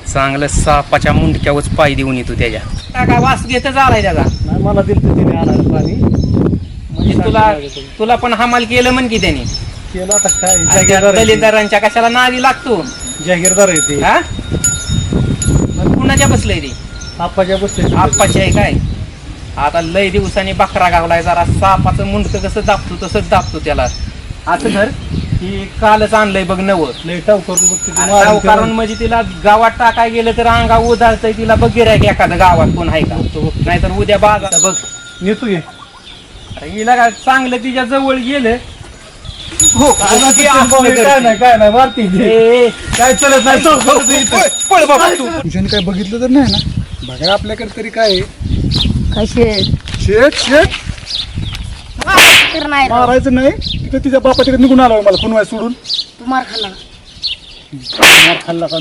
चांगलं सापाच्या मुंडक्यावरच पाय देऊन येतो त्याच्या. काय वास घेतच आलाय त्याचा. नाही मला दिलं तिने आणायला पाणी म्हणजे तुला पण हमाल केलं म्हण की त्याने. केलं आता काय जागीरदार आहे ते. दलितदारांच्या कशाला नादी लागतो. जागीरदार आहे ते. हा मग कुणाच्या बसलंय ते. आप्पाच्या बसले. आप्पाची आहे काय. आता लय दिवसांनी बकरा गावलाय. जरा सापाचं मुंडकं कसं दाबतो तसंच दाबतो त्याला. असं धर की कालच आणलंय बघ नवं. लय टाव करून बघते कारण म्हणजे तिला गावात टाकाय गेलं तर अंगा उधाळतंय तिला बघ गिरायक एखादं गावात कोण आहे का. नाहीतर उद्या बाजार बघ नेतो घे. हिला काय चांगलं तिच्या जवळ गेलं. हो काय नाही मारती काय चलत नाही. पळ बाबा तू. तुझ्याने काय बघितलं तर नाही ना. बघा आपल्याकडे तरी काय काय शेट शेट तर नाही राव. मारायचं नाही तर तिच्या बापाच्याकडे निघून आला मला पुन्हा सोडून. तू मार खाल्ला मार खाल्ला का मी.